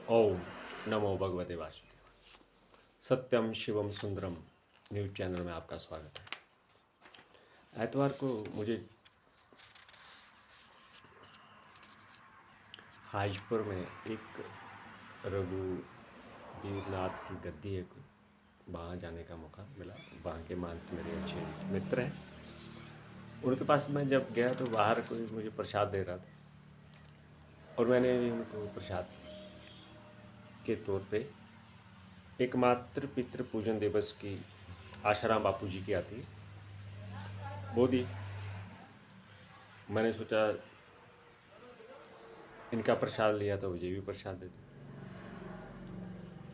ओम नमो भगवते वासुदेव। सत्यम Shivam Sundaram news channel में आपका स्वागत है। एतवार को मुझे हाजपुर में एक रघुवीरनाथ की गद्दी है, वहाँ जाने का मौका मिला। वहाँ के महंत मेरे अच्छे मित्र हैं। उनके पास मैं जब गया तो बाहर कोई मुझे प्रसाद दे रहा था और मैंने भी उनको प्रसाद के तौर पे एक मातृ पितृ पूजन दिवस की आशाराम बापू जी की आती है वो दी। मैंने सोचा इनका प्रसाद लिया तो मुझे भी प्रसाद दे दो।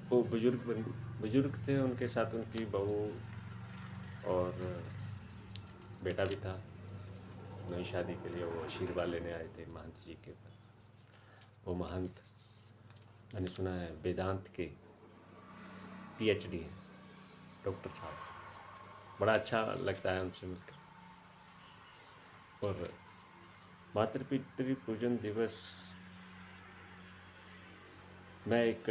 वो बुजुर्ग थे, उनके साथ उनकी बहू और बेटा भी था। नई शादी के लिए वो आशीर्वाद लेने आए थे महंत जी के पास। वो महंत मैंने सुना है वेदांत के पीएचडी हैं, डॉक्टर साहब। बड़ा अच्छा लगता है उनसे मिलकर। और मातृ पितृ पूजन दिवस में एक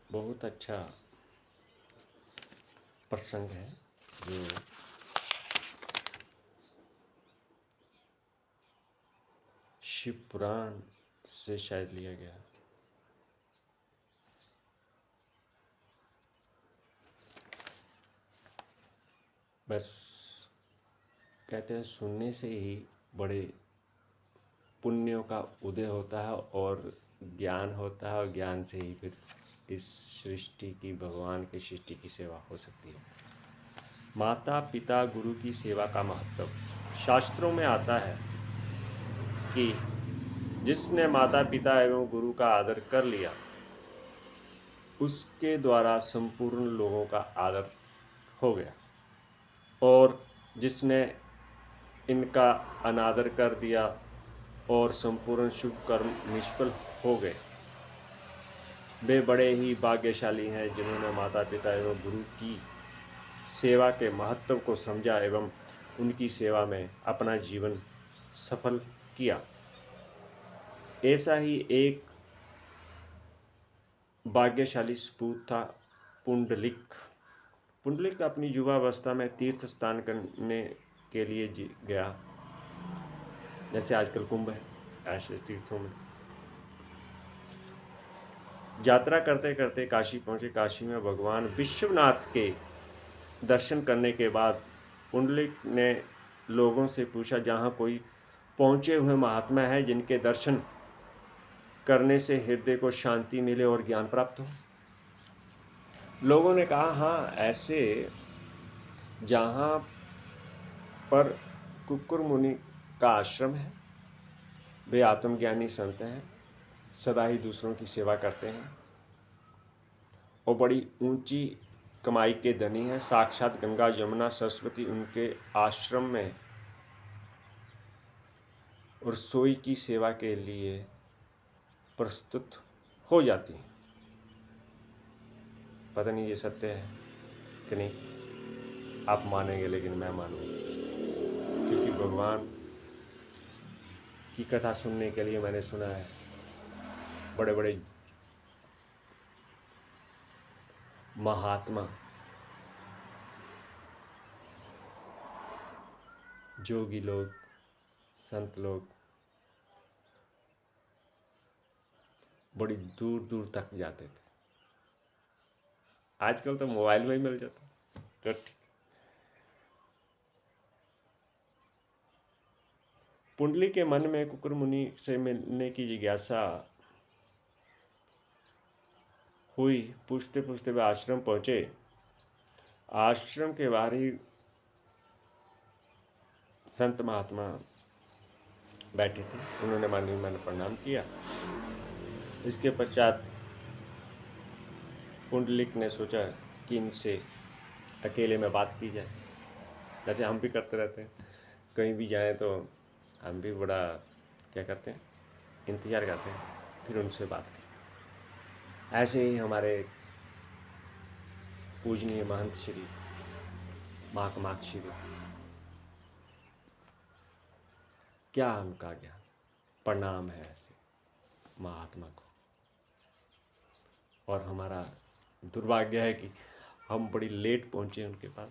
बहुत अच्छा प्रसंग है जो शिव पुराण से शायद लिया गया। बस कहते हैं सुनने से ही बड़े पुण्यों का उदय होता है और ज्ञान होता है, और ज्ञान से ही फिर इस सृष्टि की, भगवान की सृष्टि की सेवा हो सकती है। माता पिता गुरु की सेवा का महत्व शास्त्रों में आता है कि जिसने माता पिता एवं गुरु का आदर कर लिया उसके द्वारा संपूर्ण लोगों का आदर हो गया, और जिसने इनका अनादर कर दिया और संपूर्ण शुभ कर्म निष्फल हो गए। वे बड़े ही भाग्यशाली हैं जिन्होंने माता पिता एवं गुरु की सेवा के महत्व को समझा एवं उनकी सेवा में अपना जीवन सफल किया। ऐसा ही एक भाग्यशाली सपूत था पुंडलिक। पुंडलिक अपनी युवावस्था में तीर्थ स्थान करने के लिए गया, जैसे आजकल कुंभ है, ऐसे तीर्थों में यात्रा करते करते काशी पहुँचे। काशी में भगवान विश्वनाथ के दर्शन करने के बाद पुंडलिक ने लोगों से पूछा, जहाँ कोई पहुँचे हुए महात्मा है जिनके दर्शन करने से हृदय को शांति मिले और ज्ञान प्राप्त हो। लोगों ने कहा, हाँ, ऐसे जहाँ पर कुक्कुर मुनि का आश्रम है, वे आत्मज्ञानी संत हैं, सदा ही दूसरों की सेवा करते हैं और बड़ी ऊंची कमाई के धनी हैं। साक्षात गंगा यमुना सरस्वती उनके आश्रम में रसोई की सेवा के लिए प्रस्तुत हो जाती हैं। पता नहीं ये सत्य है कि नहीं, आप मानेंगे लेकिन मैं मानूंगा, क्योंकि भगवान की कथा सुनने के लिए मैंने सुना है बड़े बड़े महात्मा, जोगी लोग, संत लोग बड़ी दूर दूर तक जाते थे। आजकल तो मोबाइल में ही मिल जाता तो ठीक। पुंडली के मन में कुकुर मुनि से मिलने की जिज्ञासा हुई। पूछते पूछते वे आश्रम पहुंचे। आश्रम के बाहर ही संत महात्मा बैठे थे। उन्होंने मैंने प्रणाम किया। इसके पश्चात पुंडलिक ने सोचा कि इनसे अकेले में बात की जाए, जैसे हम भी करते रहते हैं। कहीं भी जाएं तो हम भी बड़ा क्या करते हैं, इंतज़ार करते हैं, फिर उनसे बात करते हैं। ऐसे ही हमारे पूजनीय महंत श्री महाकमाक्षी जी, क्या उनका ज्ञान, प्रणाम है ऐसे। महात्मा को। और हमारा दुर्भाग्य है कि हम बड़ी लेट पहुँचे उनके पास,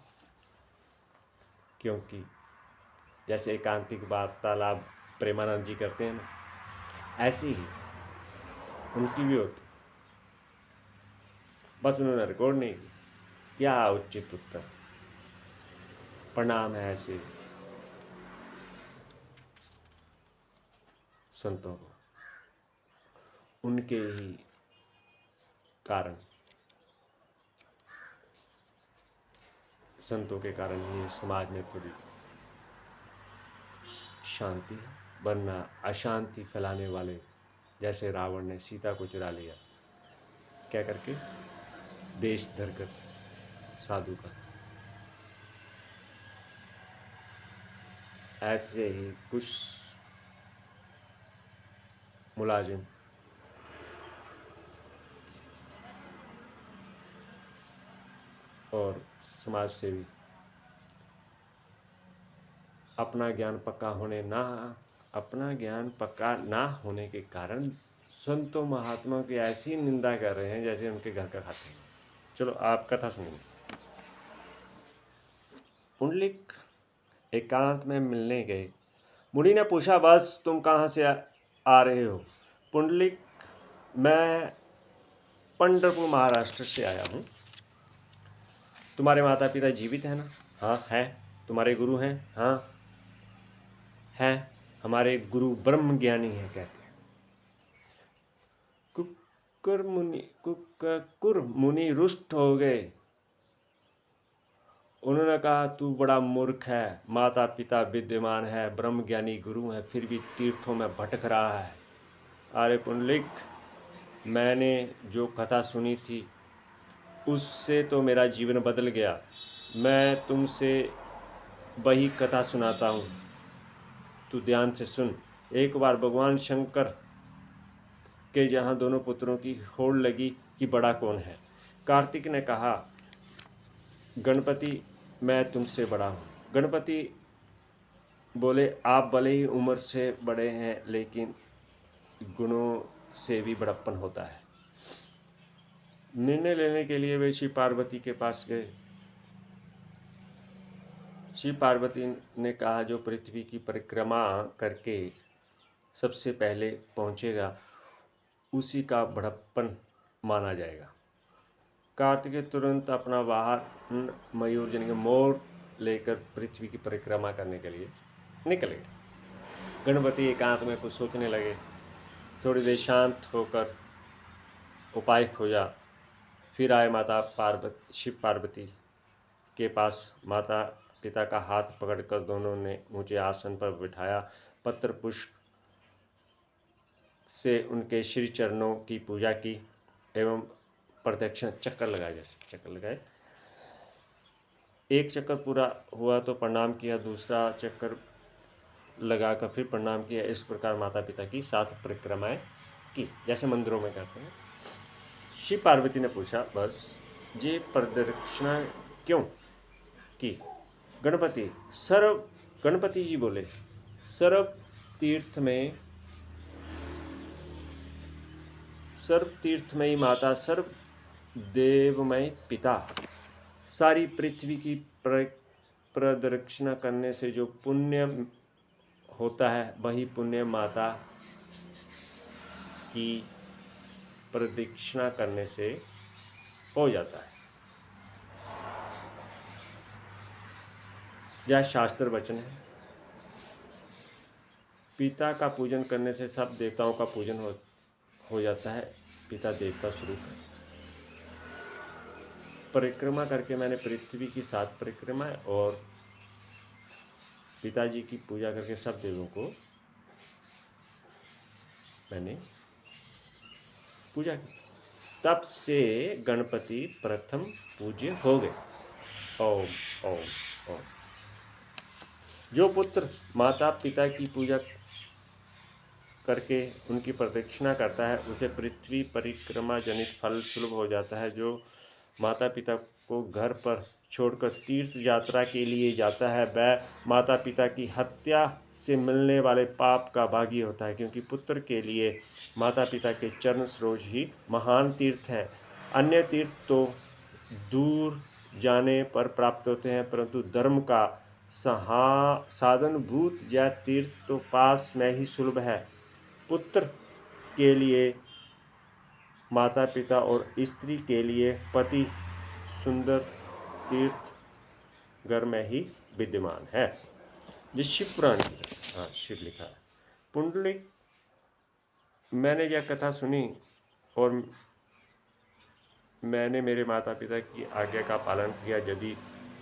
क्योंकि जैसे एकांतिक वार्तालाप प्रेमानंद जी करते हैं ना, ऐसी ही उनकी भी होती, बस उन्होंने रिकॉर्ड नहीं की। क्या उचित उत्तर, प्रणाम है ऐसे संतों को, उनके ही कारण, संतों के कारण ही समाज में थोड़ी शांति है, वरना अशांति फैलाने वाले जैसे रावण ने सीता को चुरा लिया, क्या करके, देश धरकर साधु का। ऐसे ही कुछ मुलाजिम और समाज सेवी अपना ज्ञान पक्का ना होने के कारण संतों महात्माओं की ऐसी निंदा कर रहे हैं जैसे उनके घर का खाते हैं। चलो आप कथा सुनिए। पुंडलिक एकांत में मिलने गए। मुनि ने पूछा, बस तुम कहाँ से आ रहे हो? पुंडलिक, मैं पंढरपुर महाराष्ट्र से आया हूँ। तुम्हारे माता पिता जीवित हैं ना? हाँ हैं। तुम्हारे गुरु हैं? हाँ हैं। हमारे गुरु ब्रह्म ज्ञानी हैं, कहते हैं। कुक्कुर मुनि रुष्ट हो गए। उन्होंने कहा, तू बड़ा मूर्ख है, माता पिता विद्यमान है, ब्रह्म ज्ञानी गुरु है, फिर भी तीर्थों में भटक रहा है। अरे पुंडलिक, मैंने जो कथा सुनी थी उससे तो मेरा जीवन बदल गया। मैं तुमसे वही कथा सुनाता हूँ, तू ध्यान से सुन। एक बार भगवान शंकर के जहाँ दोनों पुत्रों की होड़ लगी कि बड़ा कौन है। कार्तिक ने कहा, गणपति, मैं तुमसे बड़ा हूँ। गणपति बोले, आप भले ही उम्र से बड़े हैं, लेकिन गुणों से भी बड़प्पन होता है। निर्णय लेने के लिए वे शिव पार्वती के पास गए। शिव पार्वती ने कहा, जो पृथ्वी की परिक्रमा करके सबसे पहले पहुंचेगा उसी का बड़प्पन माना जाएगा। कार्तिकेय तुरंत अपना वाहन मयूर यानी कि मोर लेकर पृथ्वी की परिक्रमा करने के लिए निकल गए। गणपति एकांत में कुछ सोचने लगे। थोड़ी देर शांत होकर उपाय खोजा। फिर आए शिव पार्वती के पास। माता पिता का हाथ पकड़कर दोनों ने मुझे आसन पर बिठाया। पत्र पुष्प से उनके श्री चरणों की पूजा की एवं प्रदक्षिण चक्कर लगाए, जैसे चक्कर लगाए। एक चक्कर पूरा हुआ तो प्रणाम किया, दूसरा चक्कर लगाकर फिर प्रणाम किया। इस प्रकार माता पिता की 7 परिक्रमाएं की, जैसे मंदिरों में करते हैं। शिव पार्वती ने पूछा, बस ये प्रदक्षिणा क्यों की? गणपति जी बोले, सर्व तीर्थमयी माता, सर्व देवमय पिता, सारी पृथ्वी की प्रदक्षिणा करने से जो पुण्य होता है वही पुण्य माता की प्रदक्षिणा करने से हो जाता है। यह शास्त्र वचन है। पिता का पूजन करने से सब देवताओं का पूजन हो जाता है। पिता देवता स्वरूप है। परिक्रमा करके मैंने पृथ्वी की 7 परिक्रमाएं और पिताजी की पूजा करके सब देवों को मैंने पूजा की। तब से गणपति प्रथम पूज्य हो गए। ओम ओम ओम। जो पुत्र माता पिता की पूजा करके उनकी प्रदक्षिणा करता है उसे पृथ्वी परिक्रमा जनित फल सुलभ हो जाता है। जो माता पिता को घर पर छोड़कर तीर्थ यात्रा के लिए जाता है वह माता पिता की हत्या से मिलने वाले पाप का भागी होता है, क्योंकि पुत्र के लिए माता पिता के चरण सरोज ही महान तीर्थ हैं। अन्य तीर्थ तो दूर जाने पर प्राप्त होते हैं, परंतु धर्म का साधनभूत यह तीर्थ तो पास में ही सुलभ है। पुत्र के लिए माता पिता और स्त्री के लिए पति सुंदर तीर्थ घर में ही विद्यमान है। ये शिव पुराण की है। हाँ, शिव लिखा है। पुंडलिक, मैंने यह कथा सुनी और मैंने मेरे माता पिता की आज्ञा का पालन किया। यदि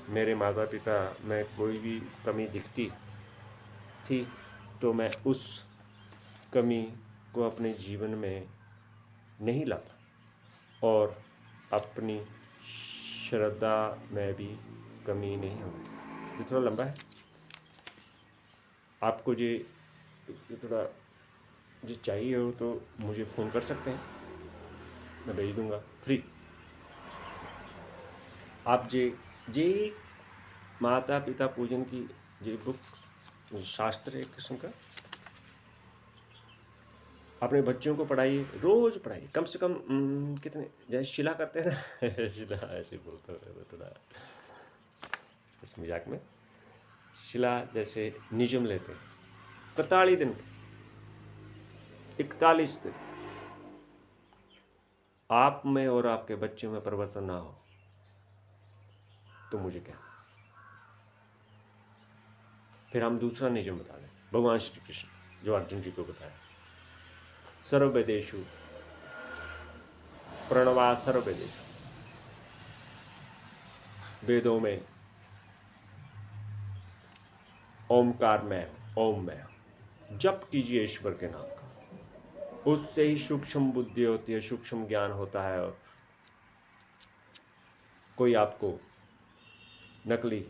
मेरे माता पिता में कोई भी कमी दिखती थी तो मैं उस कमी को अपने जीवन में नहीं लाता और अपनी श्रद्धा में भी कमी नहीं होती। ये थोड़ा लंबा है, आपको ये थोड़ा जो चाहिए हो तो मुझे फ़ोन कर सकते हैं, मैं भेज दूंगा फ्री। आप जे माता पिता पूजन की ये बुक शास्त्र है एक किस्म का, अपने बच्चों को पढ़ाइए, रोज पढ़ाइए, कम से कम कितने, जैसे शिला करते हैं ना शिला ऐसे बोलते हैं थोड़ा इस मजाक में, शिला जैसे नियम लेते हैं 41 दिन, 41 दिन, आप में और आपके बच्चों में परिवर्तन ना हो तो मुझे क्या। फिर हम दूसरा नियम बता दें, भगवान श्री कृष्ण जो अर्जुन जी को बताया, सर्ववेदेषु प्रणवा सर्ववेदेषु, वेदों में ओमकार में, ओम में जप कीजिए ईश्वर के नाम का, उससे ही सूक्ष्म बुद्धि होती है, सूक्ष्म ज्ञान होता है। और कोई आपको नकली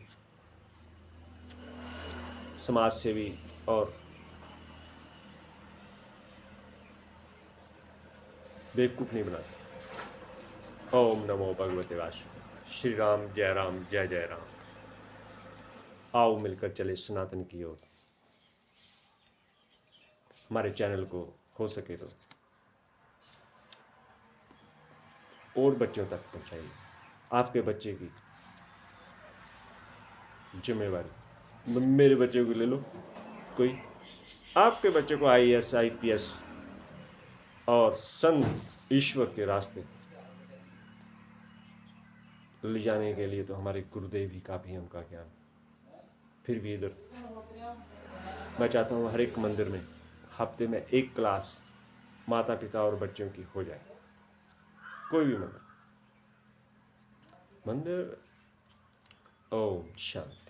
समाज सेवी और बेवकूफ़ नहीं बना सकता। ओम नमो भगवते वासुदेवाय। श्री राम जय जय राम। आओ मिलकर चले सनातन की ओर। हमारे चैनल को हो सके तो और बच्चों तक पहुंचाइए। आपके बच्चे की जिम्मेवारी मेरे बच्चे को ले लो, कोई आपके बच्चे को IAS IPS और संत ईश्वर के रास्ते ले जाने के लिए तो हमारे गुरुदेव ही काफ़ी हैं, उनका ज्ञान। फिर भी इधर मैं चाहता हूँ हर एक मंदिर में हफ्ते में एक क्लास माता पिता और बच्चों की हो जाए। कोई भी मंदिर। ओम शांति।